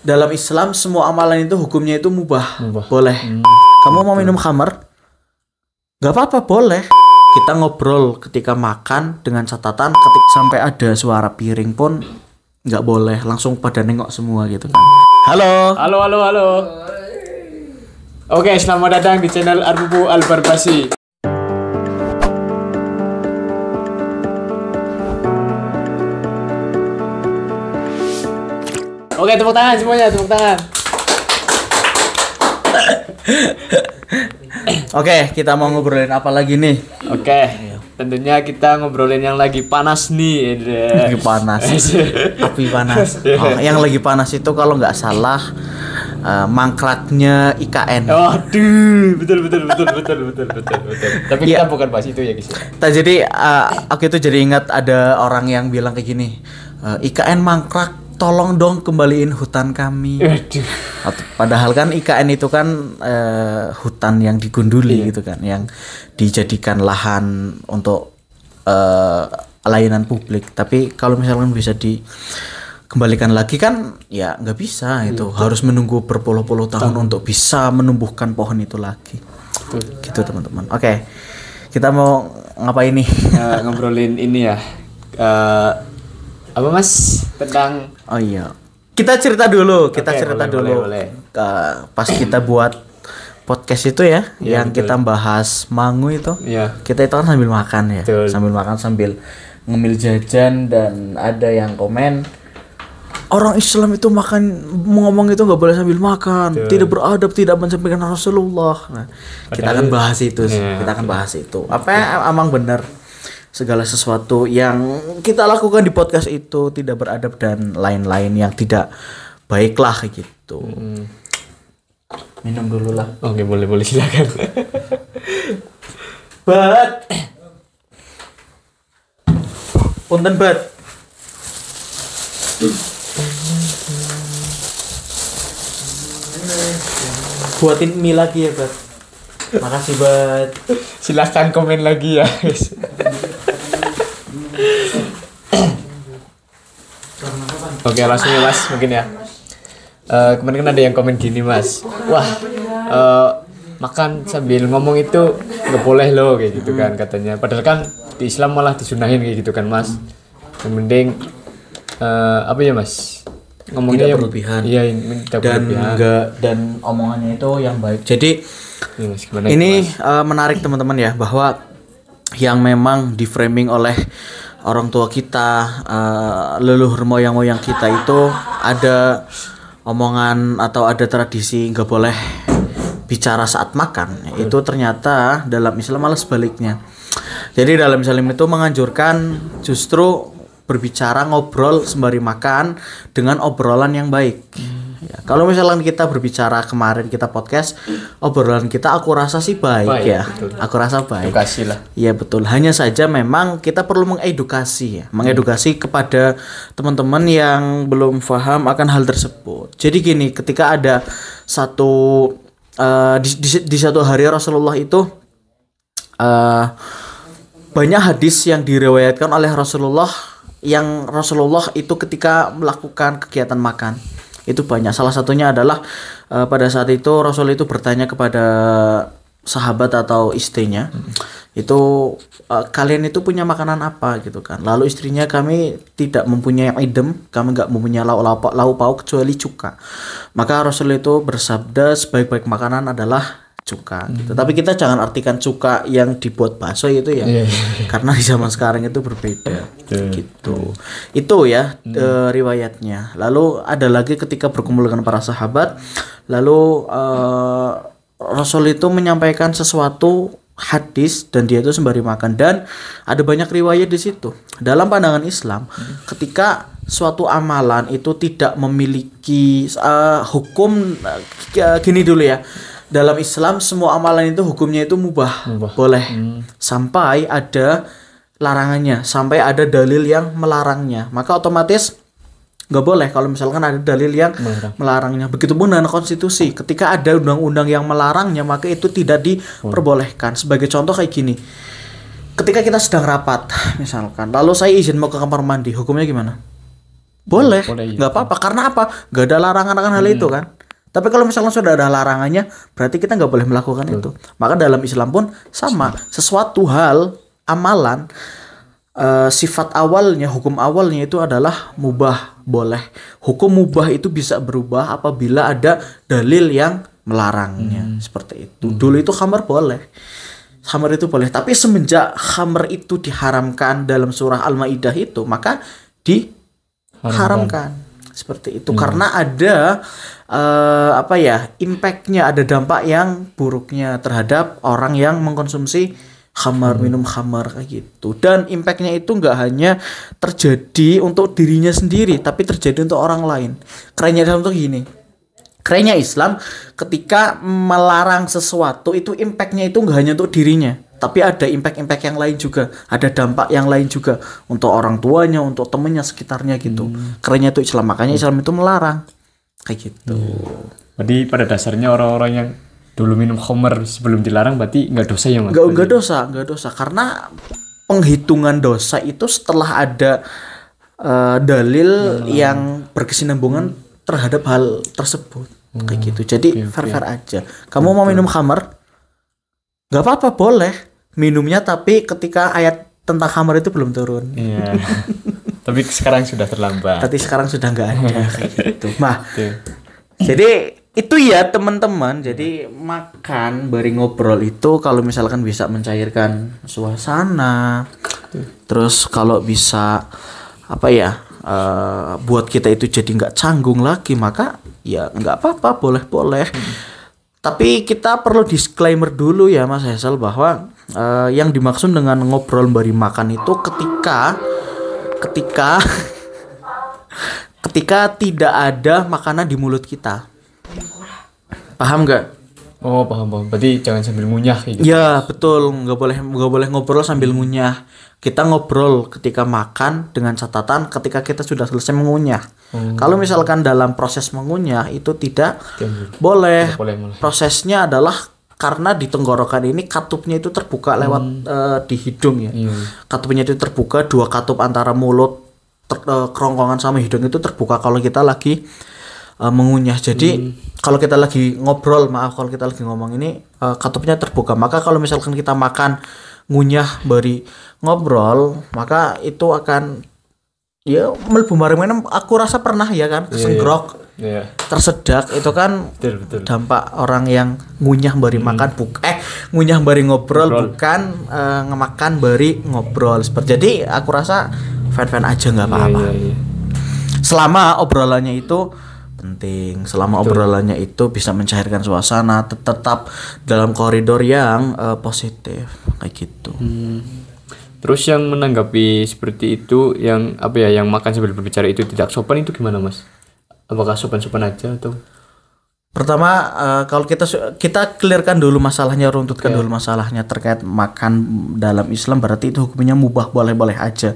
dalam Islam semua amalan itu hukumnya itu mubah. Boleh. Kamu mau minum khamar? Gak apa-apa, boleh. Kita ngobrol ketika makan dengan catatan ketika sampai ada suara piring pun gak boleh. Langsung pada nengok semua gitu kan. Halo. Halo. Oke, selamat datang di channel Arbubu Al-Barbasi. Oke, tepuk tangan semuanya, tepuk tangan. Oke, kita mau ngobrolin apa lagi nih? Oke, tentunya kita ngobrolin yang lagi panas nih. Lagi panas. Api panas. Oh, yang lagi panas itu kalau nggak salah mangkraknya IKN. Aduh, betul. Tapi kita bukan bahas itu ya, guys. Jadi aku itu jadi ingat ada orang yang bilang kayak gini, IKN mangkrak, tolong dong kembaliin hutan kami. Padahal kan IKN itu kan hutan yang digunduli gitu kan, yang dijadikan lahan untuk layanan publik. Tapi kalau misalkan bisa dikembalikan lagi kan ya nggak bisa itu, harus menunggu berpuluh-puluh tahun untuk bisa menumbuhkan pohon itu lagi. Gitu teman-teman. Oke, kita mau ngapain nih? Ngobrolin ini ya. Apa mas tentang kita cerita dulu boleh. Pas kita buat podcast itu ya yang betul. Kita bahas mangu itu kita itu kan sambil makan ya, betul. sambil ngemil jajan, dan ada yang komen orang Islam itu makan ngomong itu nggak boleh sambil makan, betul. Tidak beradab, tidak mensampaikan Rasulullah. Nah, kita akan bahas itu apa emang benar segala sesuatu yang kita lakukan di podcast itu tidak beradab dan lain-lain yang tidak baiklah gitu. Minum dulu lah. Oke, boleh silakan. Punten bat. Buatin mie lagi ya, Bat. Makasih, Bat. Silakan komen lagi ya, guys. Oke, langsung ya mas, mungkin ya. Kemarin kan ada yang komen gini mas, wah makan sambil ngomong itu nggak boleh loh kayak gitu kan katanya. Padahal kan di Islam malah disunahin kayak gitu kan mas. Yang penting apa ya mas? Ngomongnya tidak yang berlebihan. Iya, dan omongannya itu yang baik. Jadi ya, mas, ini menarik teman-teman ya, bahwa yang memang di framing oleh orang tua kita, leluhur moyang-moyang kita itu ada omongan atau ada tradisi nggak boleh bicara saat makan. Itu ternyata dalam Islam malah sebaliknya. Jadi dalam Islam itu menganjurkan justru berbicara, ngobrol sembari makan dengan obrolan yang baik. Ya, kalau misalkan kita berbicara kemarin kita podcast, obrolan kita aku rasa sih baik ya. Betul. Aku rasa baik. Edukasi lah. Iya betul. Hanya saja memang kita perlu mengedukasi ya, mengedukasi kepada teman-teman yang belum paham akan hal tersebut. Jadi gini, ketika ada satu di satu hari Rasulullah itu banyak hadis yang diriwayatkan oleh Rasulullah, yang Rasulullah itu ketika melakukan kegiatan makan itu banyak. Salah satunya adalah pada saat itu Rasul itu bertanya kepada sahabat atau istrinya, itu kalian itu punya makanan apa gitu kan. Lalu istrinya, kami tidak mempunyai idem, kami nggak mempunyai lauk pauk kecuali cuka. Maka Rasul itu bersabda sebaik-baik makanan adalah cuka gitu. Tapi kita jangan artikan cuka yang dibuat bakso itu ya. Karena di zaman sekarang itu berbeda gitu. Itu ya riwayatnya. Lalu ada lagi ketika berkumpul dengan para sahabat, lalu Rasul itu menyampaikan sesuatu hadis dan dia itu sembari makan, dan ada banyak riwayat di situ. Dalam pandangan Islam, ketika suatu amalan itu tidak memiliki hukum, gini dulu ya. Dalam Islam semua amalan itu hukumnya itu mubah. Boleh. Sampai ada larangannya, sampai ada dalil yang melarangnya. Maka otomatis nggak boleh kalau misalkan ada dalil yang melarangnya. Begitupun dengan konstitusi. Ketika ada undang-undang yang melarangnya, maka itu tidak diperbolehkan. Sebagai contoh kayak gini. Ketika kita sedang rapat misalkan, lalu saya izin mau ke kamar mandi, hukumnya gimana? boleh, Boleh, iya. nggak apa-apa. Karena apa? Nggak ada larangan akan hal itu kan. Tapi kalau misalnya sudah ada larangannya, berarti kita nggak boleh melakukan itu. Maka dalam Islam pun sama. Sesuatu hal, amalan, sifat awalnya, hukum awalnya itu adalah mubah, boleh. Hukum mubah itu bisa berubah apabila ada dalil yang melarangnya. Seperti itu. Dulu itu khamar boleh. Khamar itu boleh. Tapi semenjak khamar itu diharamkan dalam surah Al-Maidah itu, maka diharamkan. Seperti itu. Karena ada impactnya, ada dampak yang buruknya terhadap orang yang mengkonsumsi khamar, minum khamar kayak gitu. Dan impactnya itu nggak hanya terjadi untuk dirinya sendiri, tapi terjadi untuk orang lain. Kerennya Islam tuh gini. Kerennya Islam ketika melarang sesuatu itu impactnya itu nggak hanya untuk dirinya, tapi ada impact yang lain juga, ada dampak yang lain juga untuk orang tuanya, untuk temennya, sekitarnya gitu. Kerennya itu Islam, makanya Islam itu melarang kayak gitu. Berarti pada dasarnya orang-orang yang dulu minum khamar sebelum dilarang berarti nggak dosa ya Mas? Nggak dosa karena penghitungan dosa itu setelah ada dalil yang berkesinambungan terhadap hal tersebut kayak gitu. Jadi fair aja. Kamu mau minum khamar, nggak apa-apa, boleh minumnya, tapi ketika ayat tentang khamar itu belum turun. Iya. Tapi sekarang sudah terlambat. Tapi sekarang sudah nggak ada kayak gitu. Nah, jadi itu ya teman-teman. Jadi makan bari ngobrol itu kalau misalkan bisa mencairkan suasana, terus kalau bisa buat kita itu jadi nggak canggung lagi, maka ya nggak apa-apa, boleh. Tapi kita perlu disclaimer dulu ya Mas Hazel, bahwa yang dimaksud dengan ngobrol bari makan itu ketika tidak ada makanan di mulut kita. Paham nggak? Oh, paham. Berarti jangan sambil ngunyah gitu. Ya betul, nggak boleh ngobrol sambil ngunyah. Kita ngobrol ketika makan dengan catatan ketika kita sudah selesai mengunyah. Kalau misalkan dalam proses mengunyah itu tidak boleh. Prosesnya adalah karena di tenggorokan ini katupnya itu terbuka lewat di hidung ya. Katupnya itu terbuka, dua katup antara mulut, kerongkongan sama hidung itu terbuka kalau kita lagi mengunyah. Jadi kalau kita lagi ngobrol, kalau kita lagi ngomong ini katupnya terbuka. Maka kalau misalkan kita makan, ngunyah bari ngobrol, maka itu akan ya mlebu bareng. Aku rasa pernah ya kan kesenggrok, tersedak, itu kan betul. dampak orang yang ngunyah bari makan ngunyah bari ngobrol. Bukan ngemakan bari ngobrol. Jadi aku rasa fan aja, nggak apa-apa. Selama obrolannya itu penting, selama obrolannya itu bisa mencairkan suasana, tetap dalam koridor yang positif kayak gitu. Terus yang menanggapi seperti itu, yang yang makan sambil berbicara itu tidak sopan, itu gimana Mas? Apakah sopan-sopan aja atau? Pertama, kalau kita clearkan dulu masalahnya, runtutkan dulu masalahnya terkait makan dalam Islam. Berarti itu hukumnya mubah, boleh-boleh aja,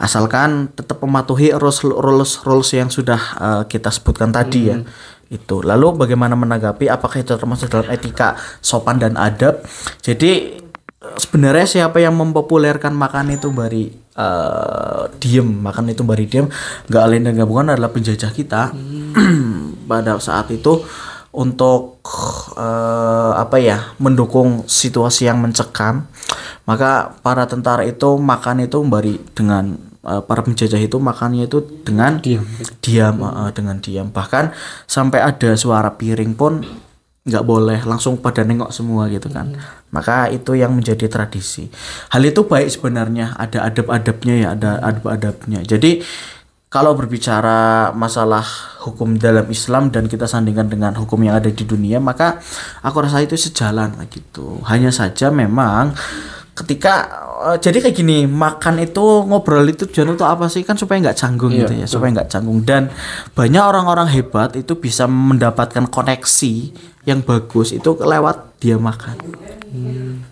asalkan tetap mematuhi rules yang sudah kita sebutkan tadi ya. Itu. Lalu bagaimana menanggapi, apakah itu termasuk dalam etika sopan dan adab? Jadi sebenarnya siapa yang mempopulerkan makan itu bari makan itu bari diem, nggak lain dan nggak bukan adalah penjajah kita. Pada saat itu untuk mendukung situasi yang mencekam, maka para tentara itu makan itu bari dengan para penjajah itu makannya itu dengan diam. Bahkan sampai ada suara piring pun nggak boleh, langsung pada nengok semua gitu kan. Maka itu yang menjadi tradisi. Hal itu baik sebenarnya, ada adab-adabnya ya, ada adab-adabnya. Jadi kalau berbicara masalah hukum dalam Islam dan kita sandingkan dengan hukum yang ada di dunia, maka aku rasa itu sejalan gitu. Hanya saja memang ketika jadi kayak gini, makan itu, ngobrol itu tujuan untuk apa sih? Kan supaya nggak canggung gitu ya, supaya nggak canggung. Dan banyak orang-orang hebat itu bisa mendapatkan koneksi yang bagus itu lewat dia makan.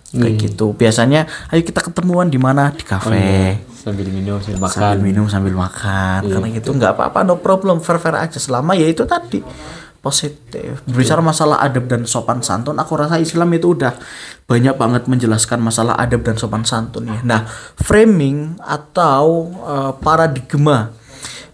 Kayak gitu. Biasanya ayo kita ketemuan di mana? Di kafe. Sambil minum sambil makan. Karena gitu nggak apa-apa, no problem, fair aja, selama ya itu tadi positif. Berbicara masalah adab dan sopan santun, aku rasa Islam itu udah banyak banget menjelaskan masalah adab dan sopan santun ya. Nah, framing atau paradigma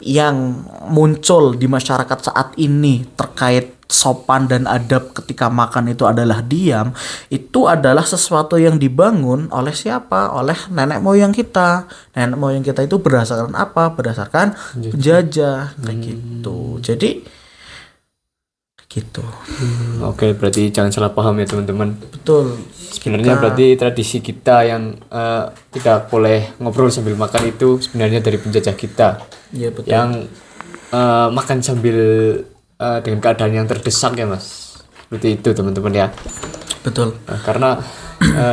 yang muncul di masyarakat saat ini terkait sopan dan adab ketika makan itu adalah diam, itu adalah sesuatu yang dibangun oleh siapa? Oleh nenek moyang kita. Nenek moyang kita itu berdasarkan apa? Berdasarkan penjajah kayak gitu. Jadi gitu. Oke, berarti jangan salah paham ya teman-teman. Betul. Sebenarnya berarti tradisi kita yang tidak boleh ngobrol sambil makan itu sebenarnya dari penjajah kita. Iya betul. Yang makan sambil dengan keadaan yang terdesak ya mas. Seperti itu teman-teman ya. Betul. Karena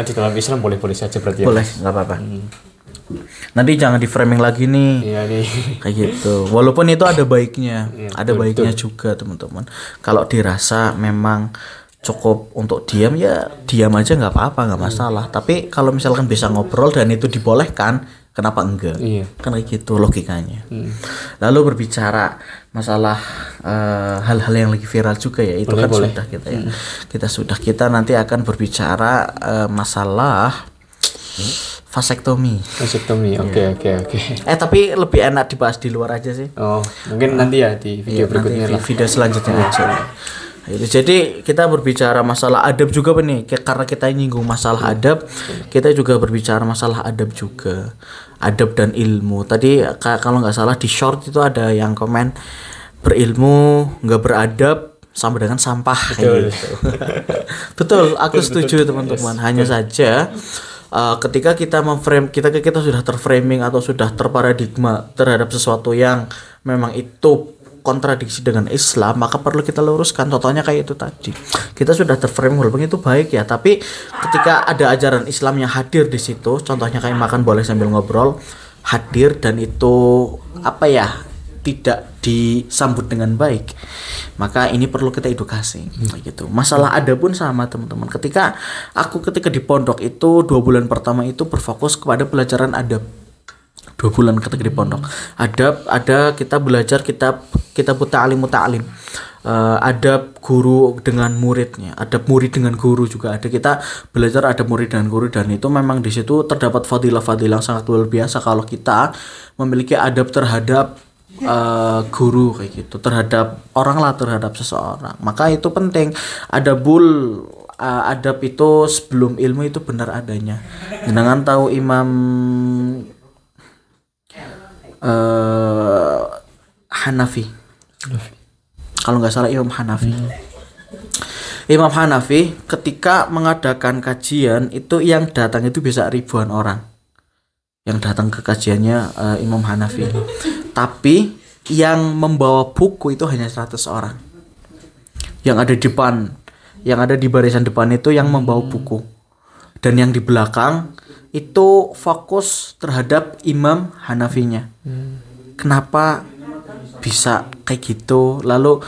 di dalam Islam boleh-boleh saja berarti ya. Boleh, nggak apa-apa. Nanti jangan di framing lagi nih. Iya nih. Kayak gitu. Walaupun itu ada baiknya, Iya, ada baiknya juga teman-teman. Kalau dirasa memang cukup untuk diam ya diam aja nggak apa-apa, nggak masalah. Tapi kalau misalkan bisa ngobrol dan itu dibolehkan, kenapa enggak? Iya. Kan kayak gitu logikanya. Lalu berbicara masalah hal-hal yang lagi viral juga ya, itu kan Boleh. sudah kita ya. Kita nanti akan berbicara masalah vasektomi. Vasektomi. Oke. Tapi lebih enak dibahas di luar aja sih. Oh, mungkin nanti ya di video berikutnya Nanti lah. video selanjutnya aja. Jadi kita berbicara masalah adab juga nih, karena kita nyinggung masalah adab, kita juga berbicara masalah adab juga, adab dan ilmu. Tadi kalau nggak salah di short itu ada yang komen berilmu nggak beradab sama dengan sampah. Betul. Gitu. Betul, aku setuju teman-teman. Hanya saja ketika kita kita sudah terframing atau sudah terparadigma terhadap sesuatu yang memang itu kontradiksi dengan Islam, maka perlu kita luruskan. Contohnya kayak itu tadi, kita sudah terframing walaupun itu baik ya, tapi ketika ada ajaran Islam yang hadir di situ, contohnya kayak makan boleh sambil ngobrol, hadir dan itu tidak disambut dengan baik, maka ini perlu kita edukasi gitu. Masalah adab pun sama teman-teman. Ketika di pondok itu 2 bulan pertama itu berfokus kepada pelajaran adab. 2 bulan ketika di pondok. Adab, ada kita belajar kitab ta'lim muta'alim. Adab guru dengan muridnya, adab murid dengan guru juga ada. Kita belajar adab murid dengan guru, dan itu memang di situ terdapat fadilah-fadilah yang sangat luar biasa kalau kita memiliki adab terhadap guru kayak gitu, terhadap orang lah, terhadap seseorang. Maka itu penting. Adab itu sebelum ilmu itu benar adanya. Jangan tahu Imam Hanafi. Kalau nggak salah Imam Hanafi. Imam Hanafi ketika mengadakan kajian itu yang datang itu bisa ribuan orang. Yang datang ke kajiannya Imam Hanafi. Tapi yang membawa buku itu hanya 100 orang. Yang ada di barisan depan itu yang membawa buku. Dan yang di belakang itu fokus terhadap Imam Hanafinya. Kenapa bisa kayak gitu? Lalu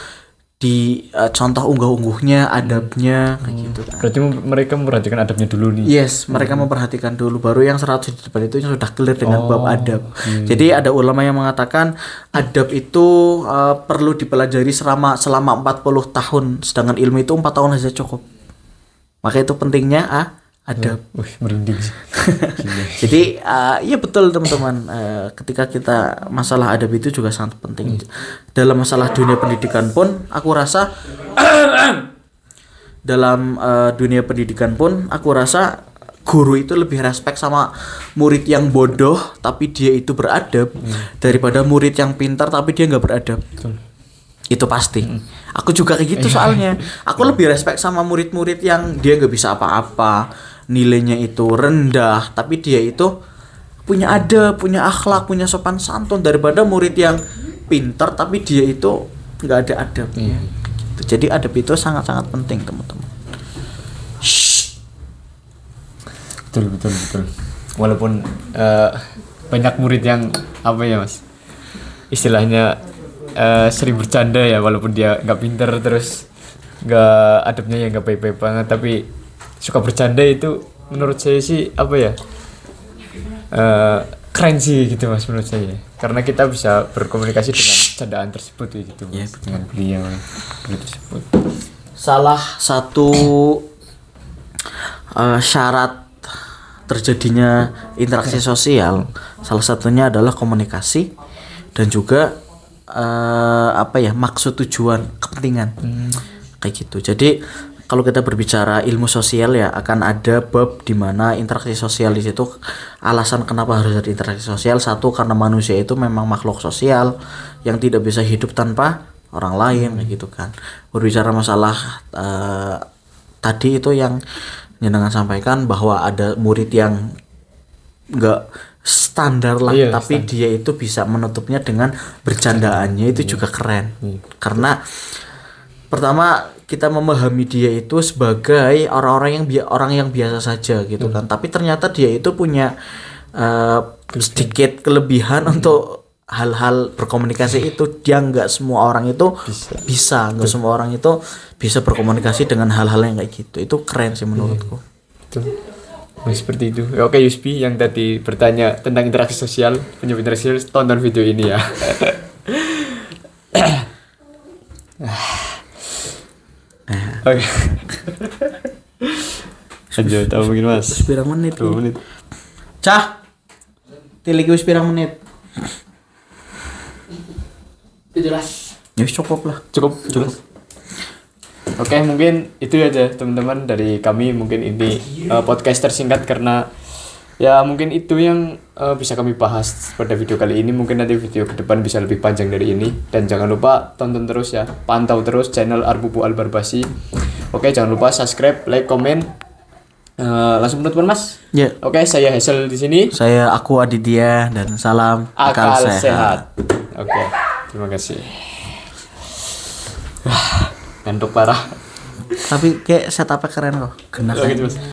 di contoh unggah-ungguhnya, adabnya kayak gitu kan. Berarti mereka memperhatikan adabnya dulu nih. Yes, mereka memperhatikan dulu, baru yang 100 di depan itu sudah clear dengan bab adab. Jadi ada ulama yang mengatakan adab itu perlu dipelajari selama 40 tahun, sedangkan ilmu itu 4 tahun saja cukup. Maka itu pentingnya adab. Merinding sih. Jadi ya betul teman-teman, ketika kita masalah adab itu juga sangat penting. Dalam masalah dunia pendidikan pun aku rasa guru itu lebih respect sama murid yang bodoh tapi dia itu beradab daripada murid yang pintar tapi dia nggak beradab. Betul. Itu pasti. Aku juga kayak gitu soalnya. Aku lebih respect sama murid-murid yang dia nggak bisa apa-apa, nilainya itu rendah, tapi dia itu punya adab, punya akhlak, punya sopan santun, daripada murid yang pintar tapi dia itu nggak ada adabnya. Gitu. Jadi adab itu sangat-sangat penting teman-teman. Betul. Walaupun banyak murid yang apa ya mas, istilahnya sering bercanda ya, walaupun dia nggak pintar terus nggak adabnya ya nggak baik-baik banget, tapi suka bercanda itu menurut saya sih apa ya, keren sih gitu mas menurut saya, karena kita bisa berkomunikasi dengan candaan tersebut gitu mas, dengan beliau tersebut. Salah satu syarat terjadinya interaksi sosial, salah satunya adalah komunikasi dan juga apa ya, maksud, tujuan, kepentingan. Kayak gitu. Jadi kalau kita berbicara ilmu sosial ya akan ada bab di mana interaksi sosial di situ. Alasan kenapa harus ada interaksi sosial, satu karena manusia itu memang makhluk sosial yang tidak bisa hidup tanpa orang lain kayak gitu kan. Berbicara masalah tadi itu yang jenengan sampaikan bahwa ada murid yang enggak standar lah, Iya, tapi dia itu bisa menutupnya dengan bercandaannya, itu juga keren. Karena pertama kita memahami dia itu sebagai orang-orang yang biasa saja gitu kan, tapi ternyata dia itu punya sedikit kelebihan untuk hal-hal berkomunikasi itu. Dia nggak semua orang itu bisa nggak semua orang itu bisa berkomunikasi dengan hal-hal yang kayak gitu. Itu keren sih menurutku. Betul. Nah, seperti itu. Oke Yuspi yang tadi bertanya tentang interaksi sosial, penyebab interaksi sosial, tonton video ini ya. Oke. Lanjut, tahu mungkin Mas. Pirang menit? 2 menit. Cah. Tiliki wis pirang menit? 17. Ya wis cukup lah. Cukup. Oke, mungkin itu aja teman-teman dari kami. Mungkin ini podcast tersingkat karena ya mungkin itu yang bisa kami bahas pada video kali ini. Mungkin nanti video ke depan bisa lebih panjang dari ini. Dan jangan lupa tonton terus ya, pantau terus channel Arbubu Al-Barbasi. Oke, jangan lupa subscribe, like, komen. Langsung penutupan Mas. Ya. Oke, saya Hazel di sini. Saya aku Aditya dan salam Akal sehat. Oke, terima kasih. Ngantuk parah. Tapi kayak setupnya keren kok. Genah. Oke, Mas.